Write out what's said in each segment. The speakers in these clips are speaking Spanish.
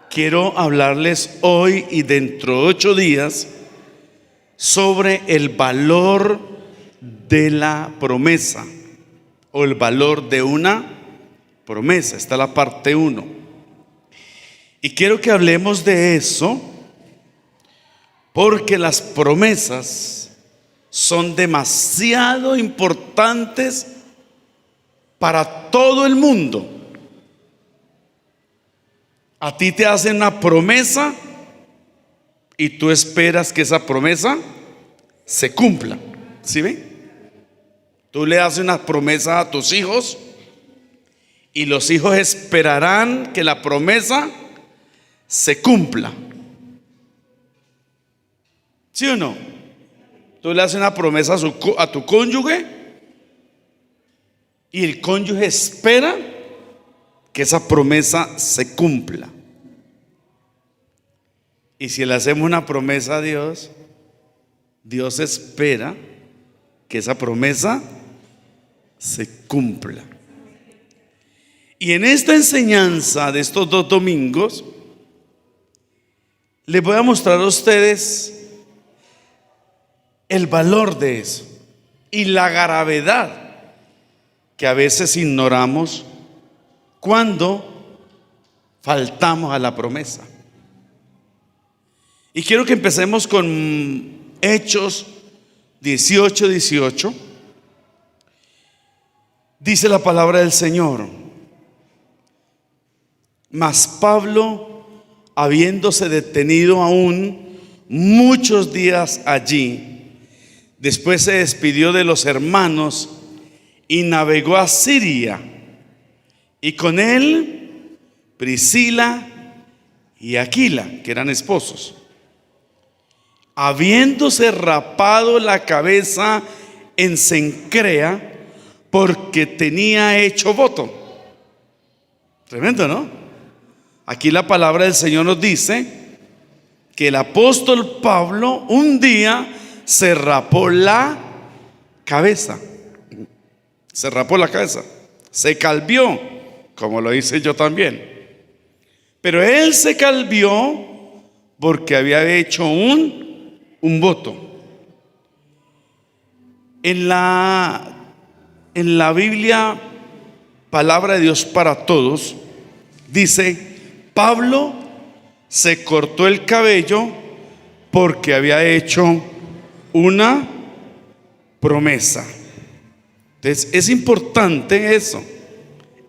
quiero hablarles hoy y dentro de 8 días sobre el valor de la promesa o el valor de una promesa. Está la parte 1. Y quiero que hablemos de eso porque las promesas son demasiado importantes para todo el mundo. A ti te hacen una promesa y tú esperas que esa promesa se cumpla. ¿Sí ven? Tú le haces una promesa a tus hijos y los hijos esperarán que la promesa se cumpla. ¿Sí o no? Tú le haces una promesa a tu cónyuge y el cónyuge espera que esa promesa se cumpla. Y si le hacemos una promesa a Dios, Dios espera que esa promesa se cumpla. Y en esta enseñanza de estos 2 domingos, les voy a mostrar a ustedes el valor de eso y la gravedad que a veces ignoramos cuando faltamos a la promesa. Y quiero que empecemos con Hechos 18:18. Dice la palabra del Señor: mas Pablo, habiéndose detenido aún muchos días allí, después se despidió de los hermanos y navegó a Siria, y con él Priscila y Aquila, que eran esposos, habiéndose rapado la cabeza en Cencrea, porque tenía hecho voto. Tremendo, ¿no? Aquí la palabra del Señor nos dice que el apóstol Pablo un día se rapó la cabeza. Se rapó la cabeza, se calvió, como lo hice yo también. Pero él se calvió porque había hecho un voto. En la Biblia, Palabra de Dios para Todos, dice: Pablo se cortó el cabello porque había hecho una promesa. Entonces es importante eso.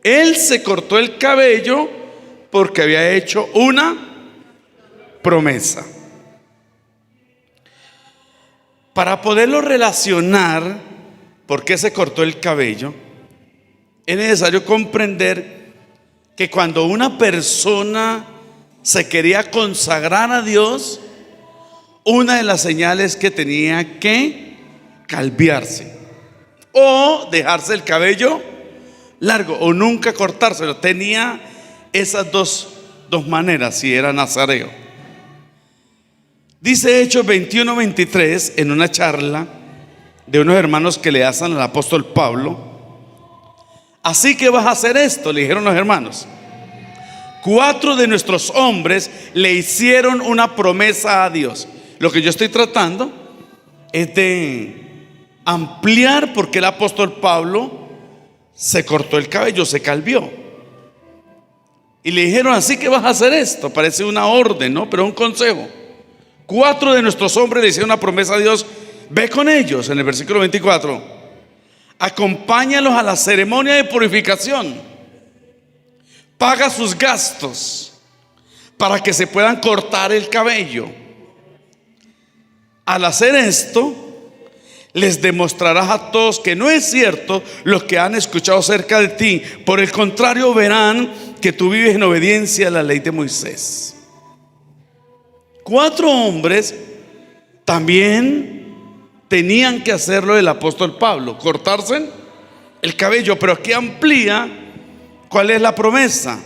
Él se cortó el cabello porque había hecho una promesa. Para poderlo relacionar, ¿por qué se cortó el cabello? Es necesario comprender que cuando una persona se quería consagrar a Dios, una de las señales que tenía que calviarse o dejarse el cabello largo o nunca cortárselo. Tenía esas dos maneras si era nazareo. Dice Hechos 21:23 en una charla de unos hermanos que le hacen al apóstol Pablo: así que vas a hacer esto, le dijeron los hermanos. 4 de nuestros hombres le hicieron una promesa a Dios. Lo que yo estoy tratando es de ampliar por qué el apóstol Pablo se cortó el cabello, se calvió. Y le dijeron: así que vas a hacer esto. Parece una orden, ¿no? Pero un consejo. 4 de nuestros hombres le hicieron una promesa a Dios. Ve con ellos, en el versículo 24. Acompáñalos a la ceremonia de purificación. Paga sus gastos para que se puedan cortar el cabello. Al hacer esto, les demostrarás a todos que no es cierto lo que han escuchado acerca de ti. Por el contrario, verán que tú vives en obediencia a la ley de Moisés. 4 hombres también tenían que hacerlo del apóstol Pablo, cortarse el cabello, pero aquí amplía cuál es la promesa.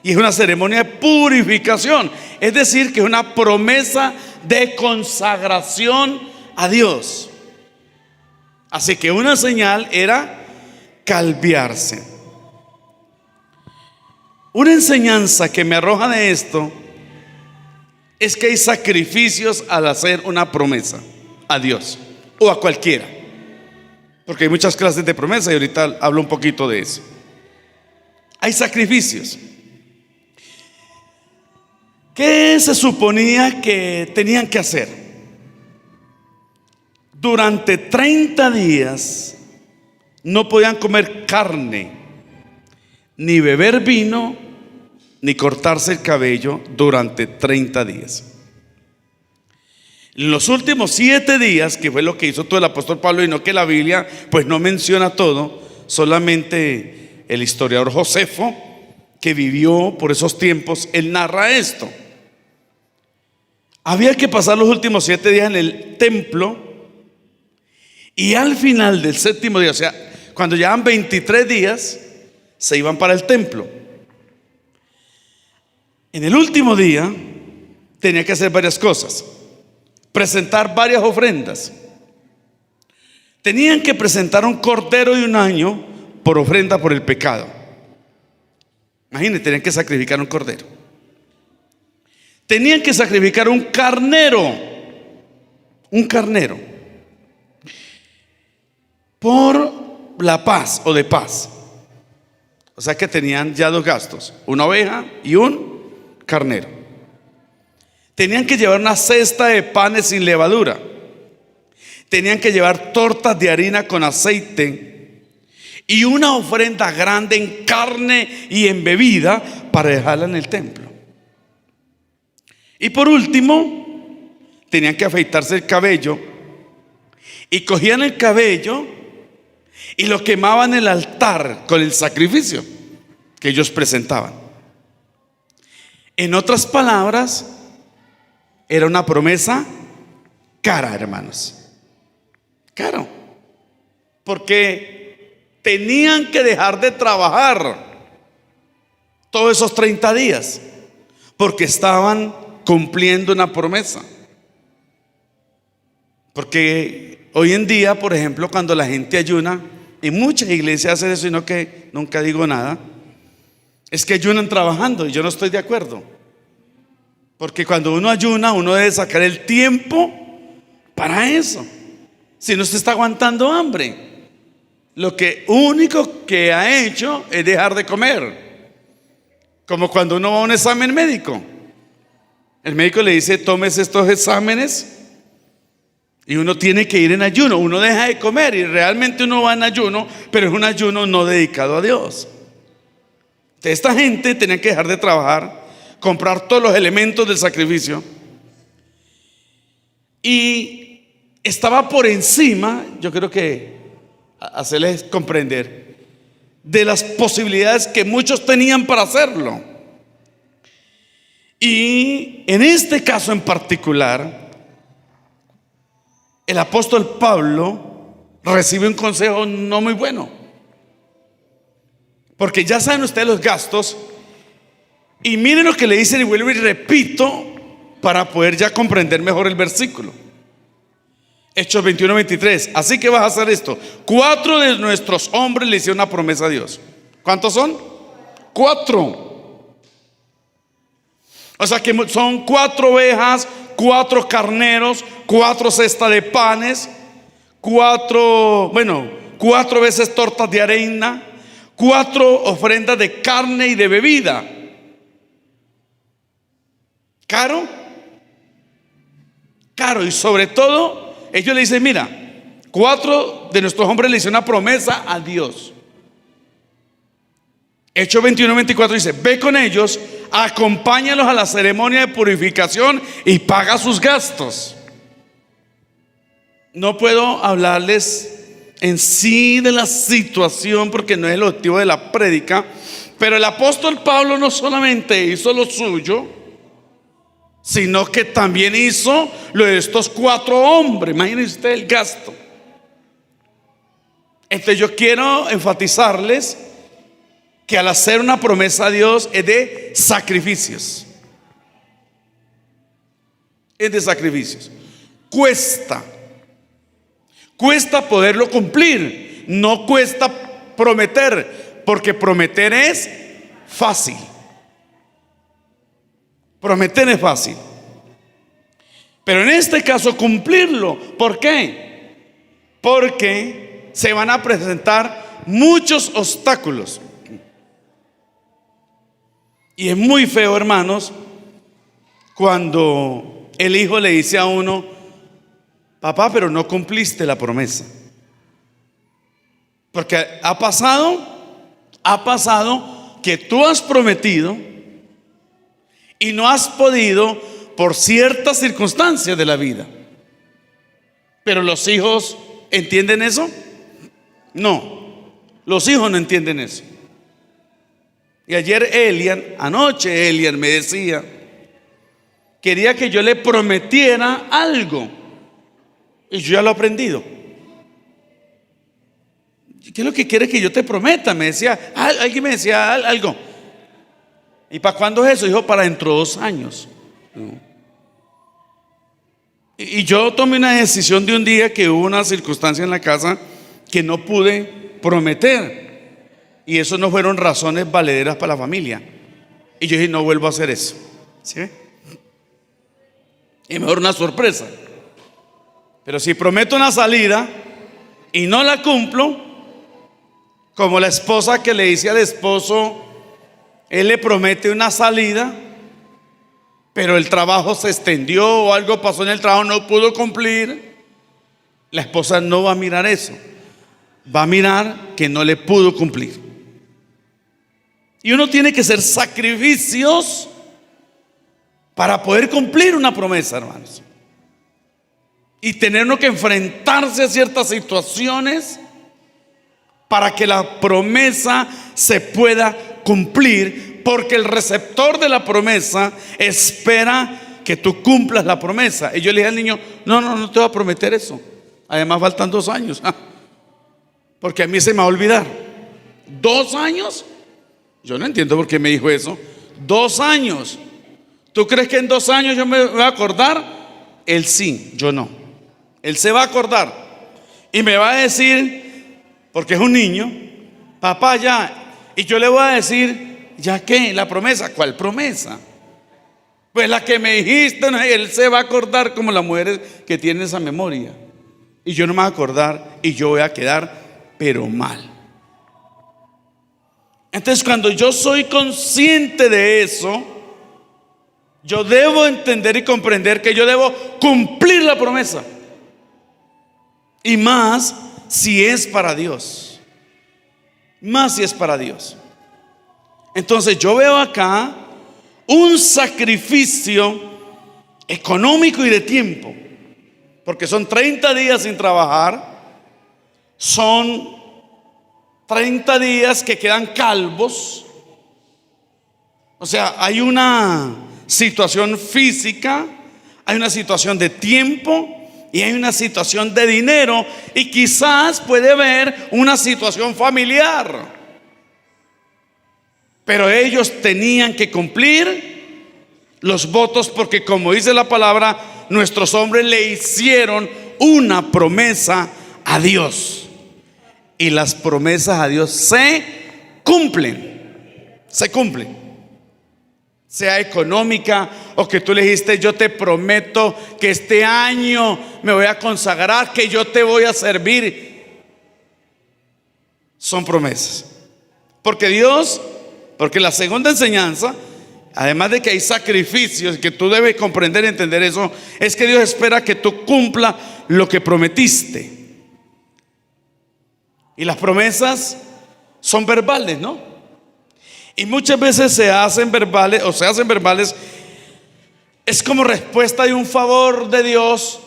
Y es una ceremonia de purificación, es decir, que es una promesa de consagración a Dios. Así que una señal era calviarse. Una enseñanza que me arroja de esto es que hay sacrificios al hacer una promesa a Dios o a cualquiera, porque hay muchas clases de promesa y ahorita hablo un poquito de eso. Hay sacrificios. ¿Qué se suponía que tenían que hacer? Durante 30 días no podían comer carne, ni beber vino, ni cortarse el cabello durante 30 días. En los últimos 7 días, que fue lo que hizo todo el apóstol Pablo, y no que la Biblia pues no menciona todo, solamente el historiador Josefo, que vivió por esos tiempos, él narra esto. Había que pasar los últimos 7 días en el templo, y al final del 7º día, o sea, cuando llevan 23 días, se iban para el templo. En el último día tenía que hacer varias cosas: presentar varias ofrendas. Tenían que presentar un cordero de un año por ofrenda por el pecado. Imagínense, tenían que sacrificar un cordero. Tenían que sacrificar un carnero por la paz o de paz. O sea que tenían ya 2 gastos: una oveja y un carnero. Tenían que llevar una cesta de panes sin levadura. Tenían que llevar tortas de harina con aceite y una ofrenda grande en carne y en bebida para dejarla en el templo. Y por último, tenían que afeitarse el cabello, y cogían el cabello y lo quemaban en el altar con el sacrificio que ellos presentaban. En otras palabras, era una promesa cara, hermanos. Caro. Porque tenían que dejar de trabajar todos esos 30 días, porque estaban cumpliendo una promesa. Porque hoy en día, por ejemplo, cuando la gente ayuna, y muchas iglesias hacen eso, y no que nunca digo nada, es que ayunan trabajando, y yo no estoy de acuerdo. Porque cuando uno ayuna, uno debe sacar el tiempo para eso. Si no, se está aguantando hambre. Lo único que ha hecho es dejar de comer. Como cuando uno va a un examen médico. El médico le dice: tómese estos exámenes, y uno tiene que ir en ayuno. Uno deja de comer y realmente uno va en ayuno, pero es un ayuno no dedicado a Dios. Entonces, esta gente tenía que dejar de trabajar, comprar todos los elementos del sacrificio, y estaba por encima, yo creo que hacerles comprender, de las posibilidades que muchos tenían para hacerlo. Y en este caso en particular, el apóstol Pablo recibe un consejo no muy bueno, porque ya saben ustedes los gastos. Y miren lo que le dicen, y vuelvo y repito para poder ya comprender mejor el versículo. Hechos 21:23. Así que vas a hacer esto: 4 de nuestros hombres le hicieron una promesa a Dios. ¿Cuántos son? 4. O sea que son 4 ovejas, 4 carneros, 4 cestas de panes, 4 veces tortas de harina, 4 ofrendas de carne y de bebida. Caro, y sobre todo ellos le dicen: mira, 4 de nuestros hombres le hicieron una promesa a Dios. Hechos 21:24 dice: ve con ellos, acompáñalos a la ceremonia de purificación y paga sus gastos. No puedo hablarles en sí de la situación porque no es el objetivo de la prédica, pero el apóstol Pablo no solamente hizo lo suyo, sino que también hizo lo de estos 4 hombres. Imagínense usted el gasto. Entonces yo quiero enfatizarles que al hacer una promesa a Dios es de sacrificios. Es de sacrificios. Cuesta poderlo cumplir. No cuesta prometer, porque prometer es fácil. Prometer es fácil. Pero en este caso cumplirlo. ¿Por qué? Porque se van a presentar muchos obstáculos. Y es muy feo, hermanos, cuando el hijo le dice a uno: papá, pero no cumpliste la promesa. Porque ha pasado que tú has prometido y no has podido por ciertas circunstancias de la vida. Pero los hijos ¿entienden eso? No, los hijos no entienden eso. Y anoche Elian me decía, quería que yo le prometiera algo. Y yo ya lo he aprendido. ¿Qué es lo que quiere que yo te prometa? Me decía, alguien me decía algo. ¿Y para cuándo es eso? Dijo, para dentro de 2 años. Y yo tomé una decisión de un día que hubo una circunstancia en la casa que no pude prometer. Y eso no fueron razones valederas para la familia. Y yo dije, no vuelvo a hacer eso. ¿Sí? Y mejor una sorpresa. Pero si prometo una salida y no la cumplo, como la esposa que le dice al esposo, él le promete una salida, pero el trabajo se extendió o algo pasó en el trabajo, no pudo cumplir. La esposa no va a mirar eso, va a mirar que no le pudo cumplir. Y uno tiene que hacer sacrificios para poder cumplir una promesa, hermanos. Y tenernos que enfrentarse a ciertas situaciones para que la promesa se pueda cumplir, porque el receptor de la promesa espera que tú cumplas la promesa. Y yo le dije al niño, no te voy a prometer eso. Además faltan 2 años, porque a mí se me va a olvidar. 2 años. Yo no entiendo por qué me dijo eso. 2 años. ¿Tú crees que en 2 años yo me voy a acordar? Él sí, yo no. Él se va a acordar y me va a decir, porque es un niño, papá, ya. Y yo le voy a decir, ¿ya qué? La promesa. ¿Cuál promesa? Pues la que me dijiste. No, él se va a acordar como las mujeres que tienen esa memoria. Y yo no me voy a acordar y yo voy a quedar pero mal. Entonces, cuando yo soy consciente de eso, yo debo entender y comprender que yo debo cumplir la promesa. Y más si es para Dios. Más si es para Dios. Entonces yo veo acá un sacrificio económico y de tiempo. Porque son 30 días sin trabajar. Son 30 días que quedan calvos. O sea, hay una situación física, hay una situación de tiempo y hay una situación de dinero, y quizás puede haber una situación familiar. Pero ellos tenían que cumplir los votos, porque como dice la palabra, nuestros hombres le hicieron una promesa a Dios. Y las promesas a Dios se cumplen. Se cumplen. Sea económica o que tú le dijiste, yo te prometo que este año me voy a consagrar, que yo te voy a servir. Son promesas. Porque la segunda enseñanza, además de que hay sacrificios, que tú debes comprender y entender eso, es que Dios espera que tú cumplas lo que prometiste. Y las promesas son verbales, ¿no? Y muchas veces se hacen verbales es como respuesta de un favor de Dios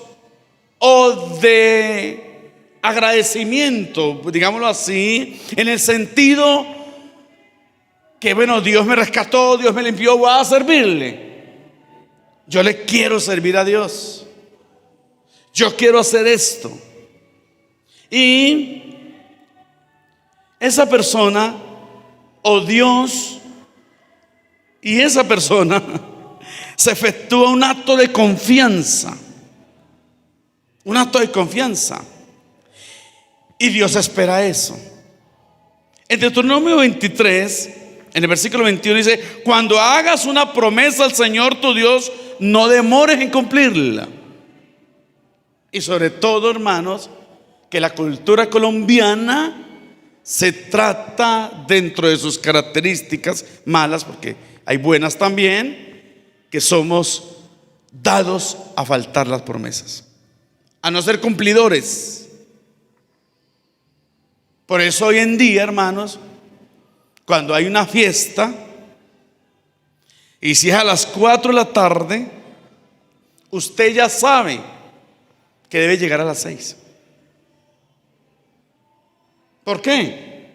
o de agradecimiento, digámoslo así, en el sentido que, bueno, Dios me rescató, Dios me limpió, voy a servirle. Yo le quiero servir a Dios. Yo quiero hacer esto. Y esa persona o Dios y esa persona se efectúa un acto de confianza. Un acto de confianza. Y Dios espera eso. En Deuteronomio 23, en el versículo 21 dice: cuando hagas una promesa al Señor tu Dios, no demores en cumplirla. Y sobre todo, hermanos, que la cultura colombiana se trata dentro de sus características malas, porque hay buenas también, que somos dados a faltar las promesas, a no ser cumplidores. Por eso hoy en día, hermanos, cuando hay una fiesta, y si es a las 4 de la tarde, usted ya sabe que debe llegar a las 6. ¿Por qué?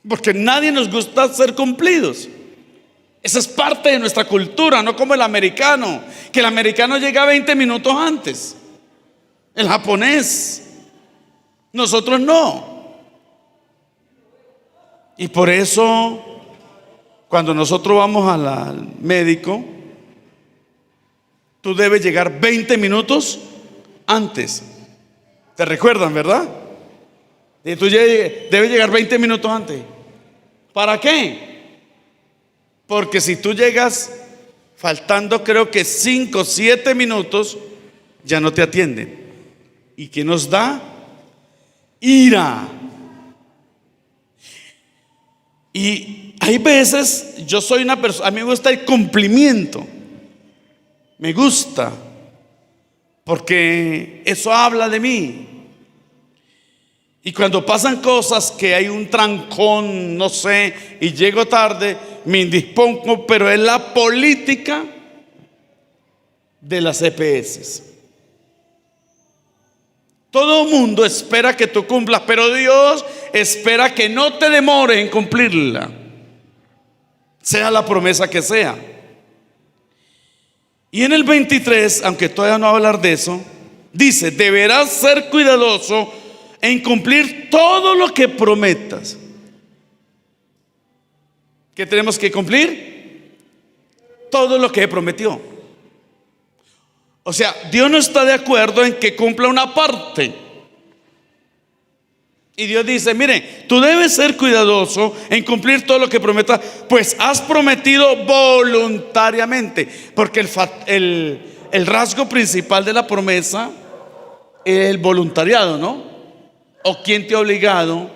Porque nadie nos gusta ser cumplidos. Esa es parte de nuestra cultura, no como el americano, que el americano llega 20 minutos antes. El japonés. Nosotros no. Y por eso, cuando nosotros vamos al médico, tú debes llegar 20 minutos antes. ¿Te recuerdan, verdad? Y tú debes llegar 20 minutos antes. ¿Para qué? Porque si tú llegas faltando, creo que 5 o 7 minutos, ya no te atienden. ¿Y qué nos da? Ira. Y hay veces, yo soy una persona, a mí me gusta el cumplimiento. Me gusta, porque eso habla de mí. Y cuando pasan cosas que hay un trancón, no sé, y llego tarde, me indispongo, pero es la política de las EPS. Todo el mundo espera que tú cumplas, pero Dios espera que no te demores en cumplirla, sea la promesa que sea. Y en el 23, aunque todavía no va a hablar de eso, dice: deberás ser cuidadoso en cumplir todo lo que prometas. ¿Qué tenemos que cumplir? Todo lo que prometió. O sea, Dios no está de acuerdo en que cumpla una parte. Y Dios dice: mire, tú debes ser cuidadoso en cumplir todo lo que prometas, pues has prometido voluntariamente. Porque el rasgo principal de la promesa es el voluntariado, ¿no? ¿O quién te ha obligado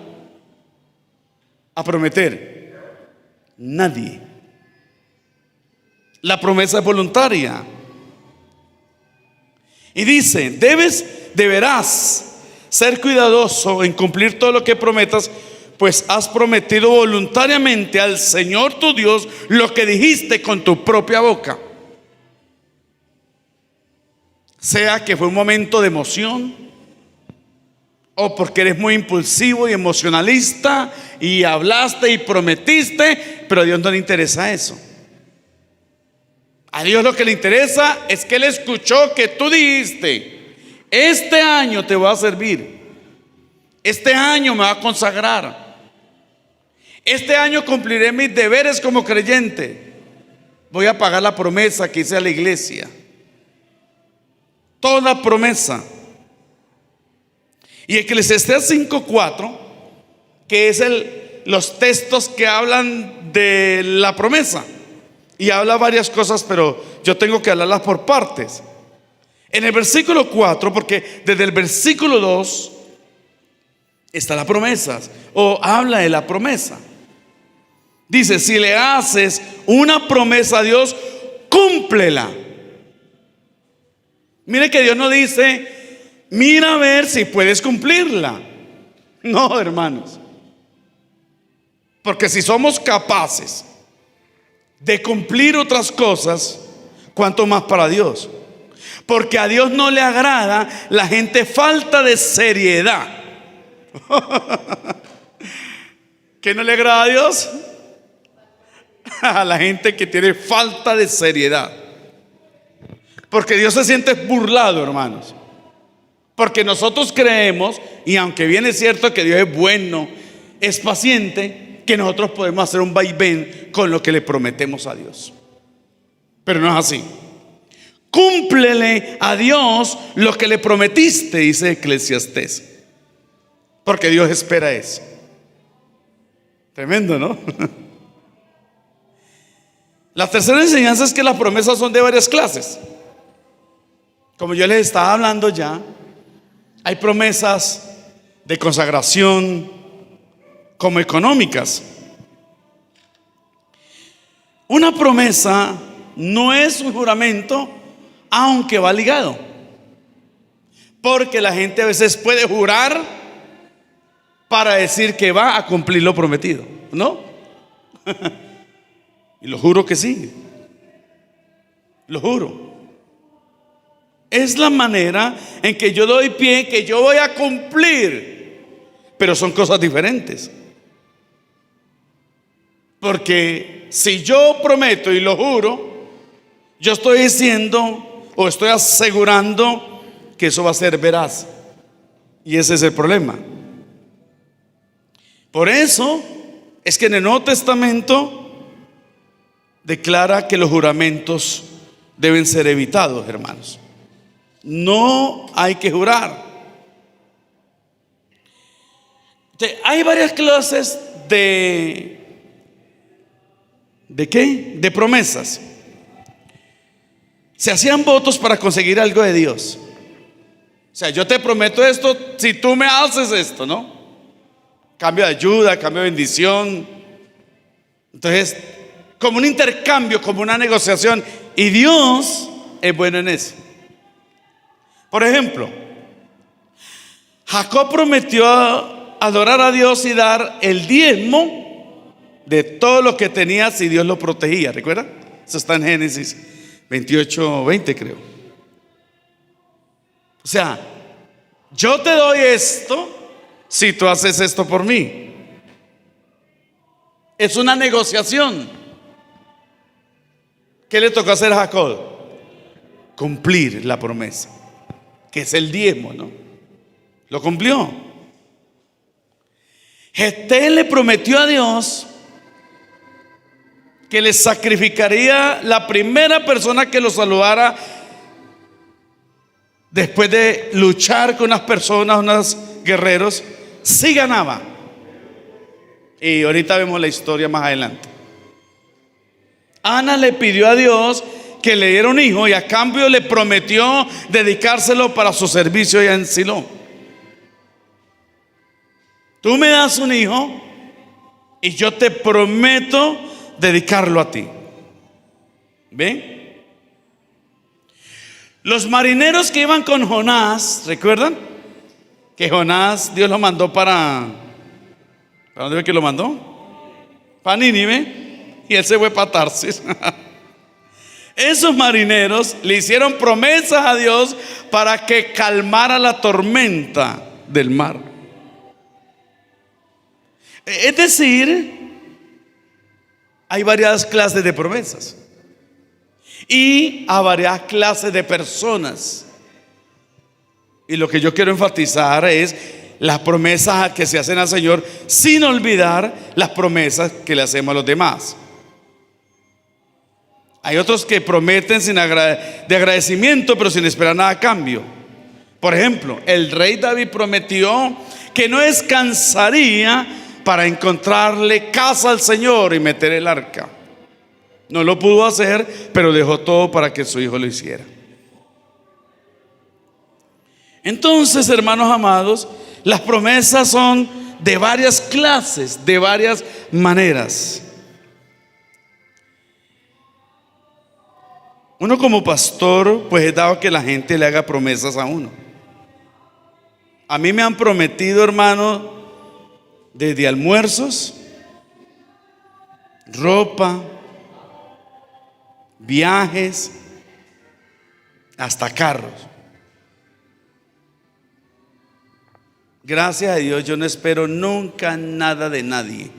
a prometer? Nadie. La promesa es voluntaria. Y dice: deberás ser cuidadoso en cumplir todo lo que prometas, pues has prometido voluntariamente al Señor tu Dios lo que dijiste con tu propia boca. Sea que fue un momento de emoción, o porque eres muy impulsivo y emocionalista y hablaste y prometiste, pero a Dios no le interesa eso. A Dios lo que le interesa es que Él escuchó que tú dijiste: este año te voy a servir, este año me va a consagrar, este año cumpliré mis deberes como creyente, voy a pagar la promesa que hice a la iglesia. Toda promesa. Y Eclesiastés 5:4, que es los textos que hablan de la promesa, y habla varias cosas, pero yo tengo que hablarlas por partes. En el versículo 4, porque desde el versículo 2 está la promesa, o habla de la promesa. Dice: si le haces una promesa a Dios, cúmplela. Mire que Dios no dice: mira a ver si puedes cumplirla. No, hermanos. Porque si somos capaces de cumplir otras cosas, ¿cuánto más para Dios? Porque a Dios no le agrada la gente falta de seriedad. ¿Qué no le agrada a Dios? A la gente que tiene falta de seriedad. Porque Dios se siente burlado, hermanos. Porque nosotros creemos, y aunque bien es cierto que Dios es bueno, es paciente, que nosotros podemos hacer un vaivén con lo que le prometemos a Dios. Pero no es así. Cúmplele a Dios lo que le prometiste, dice Eclesiastés. Porque Dios espera eso. Tremendo, ¿no? La tercera enseñanza es que las promesas son de varias clases. Como yo les estaba hablando ya, hay promesas de consagración como económicas. Una promesa no es un juramento, aunque va ligado. Porque la gente a veces puede jurar para decir que va a cumplir lo prometido, ¿no? Y lo juro que sí. Lo juro. Es la manera en que yo doy pie, que yo voy a cumplir. Pero son cosas diferentes. Porque si yo prometo y lo juro, yo estoy diciendo o estoy asegurando que eso va a ser veraz. Y ese es el problema. Por eso es que en el Nuevo Testamento declara que los juramentos deben ser evitados, hermanos. No hay que jurar. Hay varias clases ¿de qué? De promesas. Se hacían votos para conseguir algo de Dios. O sea, yo te prometo esto si tú me haces esto, ¿no? Cambio de ayuda, cambio de bendición. Entonces, como un intercambio, como una negociación. Y Dios es bueno en eso. Por ejemplo, Jacob prometió adorar a Dios y dar el diezmo de todo lo que tenía si Dios lo protegía. ¿Recuerda? Eso está en Génesis 28:20, creo. O sea, yo te doy esto si tú haces esto por mí. Es una negociación. ¿Qué le tocó hacer a Jacob? Cumplir la promesa, que es el diezmo, ¿no? Lo cumplió. Jefté le prometió a Dios que le sacrificaría la primera persona que lo saludara después de luchar con unas personas, unos guerreros, si ganaba. Y ahorita vemos la historia más adelante. Ana le pidió a Dios que le diera un hijo y a cambio le prometió dedicárselo para su servicio allá en Silo. Tú me das un hijo y yo te prometo dedicarlo a ti. ¿Ven? Los marineros que iban con Jonás, ¿recuerdan? Que Jonás, Dios lo mandó ¿para dónde ve que lo mandó? Para Nínive. Y él se fue para Tarsis. Esos marineros le hicieron promesas a Dios para que calmara la tormenta del mar. Es decir, hay varias clases de promesas y a varias clases de personas. Y lo que yo quiero enfatizar es las promesas que se hacen al Señor, sin olvidar las promesas que le hacemos a los demás. Hay otros que prometen de agradecimiento, pero sin esperar nada a cambio. Por ejemplo, el rey David prometió que no descansaría para encontrarle casa al Señor y meter el arca. No lo pudo hacer, pero dejó todo para que su hijo lo hiciera. Entonces, hermanos amados, las promesas son de varias clases, de varias maneras. Uno como pastor, pues es dado que la gente le haga promesas a uno. A mí me han prometido, hermano, desde almuerzos, ropa, viajes, hasta carros. Gracias a Dios yo no espero nunca nada de nadie.